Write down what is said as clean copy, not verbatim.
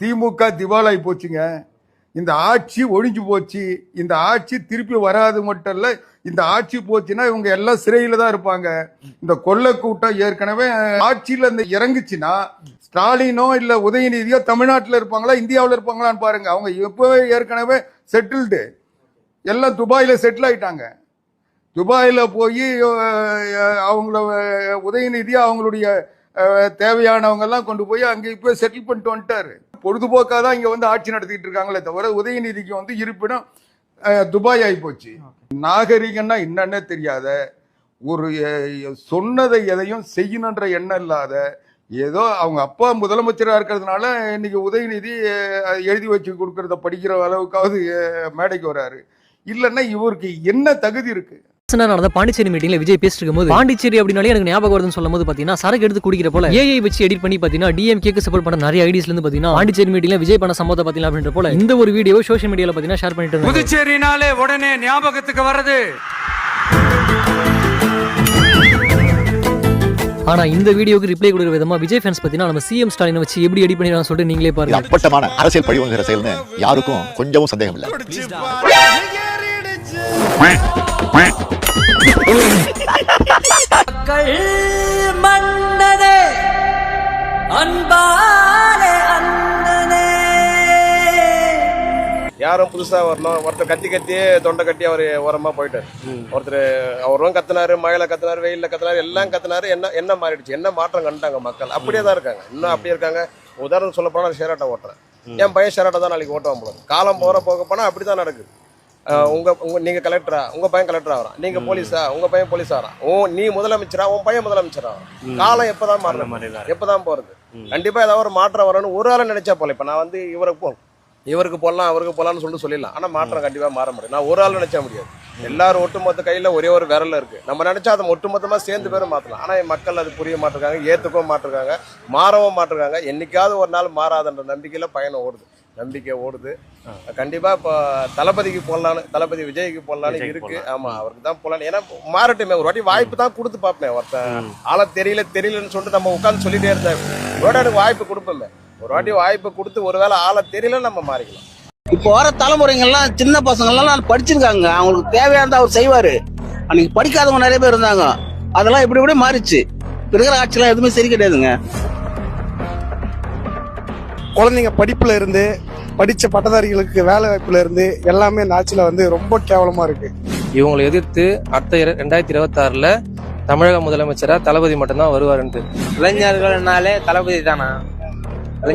திமுக திவாலாகி போச்சுங்க. இந்த ஆட்சி ஒழிஞ்சு போச்சு. இந்த ஆட்சி திருப்பி வராது மட்டும் இல்ல, இந்த ஆட்சி போச்சுன்னா இவங்க எல்லாம் சிறையில தான் இருப்பாங்க. இந்த கொள்ளை கூட்டம் ஏற்கனவே ஆட்சியில இந்த இறங்குச்சுன்னா ஸ்டாலினோ இல்ல உதயநிதியோ தமிழ்நாட்டில் இருப்பாங்களா இந்தியாவில் இருப்பாங்களான்னு பாருங்க. அவங்க எப்பவே ஏற்கனவே செட்டில்டு, எல்லாம் துபாயில செட்டில் ஆயிட்டாங்க. துபாயில போய் அவங்கள உதயநிதி அவங்களுடைய தேவையானவங்க எல்லாம் கொண்டு போய் அங்கே இப்போ செட்டில் பண்ணிட்டு வந்துட்டாரு. பொழுதுபோக்காக தான் இங்க வந்து ஆட்சி நடத்திட்டு இருக்காங்களே தவிர உதயநிதிக்கு வந்து இருப்பிடம் துபாய் ஆகி போச்சு. நாகரிகம்னா என்னன்னே தெரியாத, ஒரு சொன்னதை எதையும் செய்யணுன்ற எண்ணம் இல்லாத, ஏதோ அவங்க அப்பா முதலமைச்சராக இருக்கிறதுனால இன்னைக்கு உதயநிதி எழுதி வச்சு கொடுக்கறத படிக்கிற அளவுக்காவது மேடைக்கு வராரு. இல்லைன்னா இவருக்கு என்ன தகுதி இருக்கு? நடந்த பாண்டிச்சேரி மீட்டிங்ல விஜய் பேசிட்டு இருக்கும்போது பாண்டிச்சேரி அப்படின்னாலே எனக்கு ஞாபகம் வருதுன்னு சொல்லும் போது பாத்தீங்கன்னா சரக்கு எடுத்து குடிக்கிற போல ஏஐ வச்சு எடிட் பண்ணி பாத்தீங்கன்னா டிஎம்கேக்கு சப்போர்ட் பண்ண நிறைய ஐடியாஸ்ல இருந்து பாத்தீங்கன்னா பாண்டிச்சேரி மீட்டிங்ல விஜய் பண்ண சம்பவத்தை பாத்தீங்கன்னா அப்படின்ற போல இந்த ஒரு வீடியோ சோஷியல் மீடியால பாத்தீங்கன்னா ஷேர் பண்ணிட்டு இருந்தாங்க. புதுச்சேரினாலே உடனே ஞாபகத்துக்கு வருது. ஆனா இந்த வீடியோக்கு ரிப்ளை கொடுக்கிற விதமா விஜய் ஃபேன்ஸ் பாத்தீங்கன்னா நம்ம சிஎம் ஸ்டாலினை வச்சு எப்படி எடிட் பண்ணிடுறாங்க சொல்லிட்டு நீங்களே பாருங்க. அப்பட்டமான அரசியல் பழிவாங்குற செயல்னு யாருக்கும் கொஞ்சமும் சந்தேகம் இல்லை. மன்னனே அன்பாலே அண்ணனே. யாரும் புதுசா வரணும், ஒருத்தர் கத்தி கத்தியே தொண்டை கட்டி அவர் ஓரமா போயிட்டாரு. ஒருத்தர் அவரும் கத்தினாரு, மழையில கத்தினாரு, வெயில்ல கத்தினாரு, எல்லாம் கத்தினாரு. என்ன மாறிடுச்சு, என்ன மாற்றம் கண்டாங்க மக்கள்? அப்படியே தான் இருக்காங்க, இன்னும் அப்படியே இருக்காங்க. உதாரணம் சொல்ல போனா ஷேராட்டை ஓட்டுறேன், என் பையன் ஷேராட்டை தான் நாளைக்கு ஓட்டுவான் போல. காலம் போக போனா அப்படிதான் நடக்குது. நீங்க கலெக்டரா, உங்க பையன் கலெக்டரா வரான். நீங்க போலீஸா, உங்க பையன் போலீஸா வரான். நீ முதலமைச்சரா, உன் பையன் முதலமைச்சரா வரான். காலம் எப்பதான் மாறணும், எப்பதான் போறது? கண்டிப்பா ஏதாவது ஒரு மாற்றம் வரணும்னு ஒரு ஆளை நினைச்சா போல. இப்ப நான் வந்து இவருக்கு போடலாம் அவருக்கு போடலாம்னு சொல்லிட்டு சொல்லிடலாம். ஆனா மாற்றம் கண்டிப்பா மாற முடியும். நான் ஒரு ஆள் நினைச்சா முடியாது. எல்லாரும் ஒட்டுமொத்த கையில ஒரே ஒரு விரல இருக்கு. நம்ம நினைச்சா அதை ஒட்டுமொத்தமா சேர்ந்து பேரும் மாத்தலாம். ஆனா மக்கள் அது புரிய மாட்டிருக்காங்க, ஏத்துக்கவும் மாட்டிருக்காங்க, மாறவும் மாட்டிருக்காங்க. என்னைக்காவது ஒரு நாள் மாறாதுன்ற நம்பிக்கையில பயணம் ஓடுது, நம்பிக்கை ஓடுது. கண்டிப்பா இப்போ தளபதிக்கு போடலான்னு, தளபதி விஜய்க்கு போடலான்னு இருக்கு. ஆமா, அவருக்கு தான் போடலான்னு. ஏன்னா மாறட்டுமே, ஒரு வாட்டி வாய்ப்பு தான் கொடுத்து பார்ப்பேன். ஒருத்தன் ஆளை தெரியலன்னு சொல்லிட்டு நம்ம உட்காந்து சொல்லிட்டே இருந்தேன். எனக்கு வாய்ப்பு கொடுப்போமே, ஒரு வாட்டி வாய்ப்பு கொடுத்து ஒருவேளை ஆளை தெரியல நம்ம மாறிக்கலாம். இப்போ வர தலைமுறைகள்லாம் சின்ன பசங்கள்லாம் படிச்சிருக்காங்க, அவங்களுக்கு தேவையானதை அவர் செய்வாரு. அன்னைக்கு படிக்காதவங்க நிறைய பேர் இருந்தாங்க, அதெல்லாம் இப்படி மாறிச்சு. இருக்கிற ஆட்சியெல்லாம் எதுவுமே சரி கிடையாதுங்க. குழந்தைங்க படிப்புல இருந்து, படிச்ச பட்டதாரிகளுக்கு வேலை வாய்ப்புல இருந்து எல்லாமே இந்த ஆட்சியில வந்து ரொம்ப கேவலமா இருக்கு. இவங்களை எதிர்த்து அடுத்த 2026 தமிழக முதலமைச்சரா தளபதி மட்டும்தான் வருவாருன்ட்டு. இளைஞர்கள்னாலே தளபதி தானா?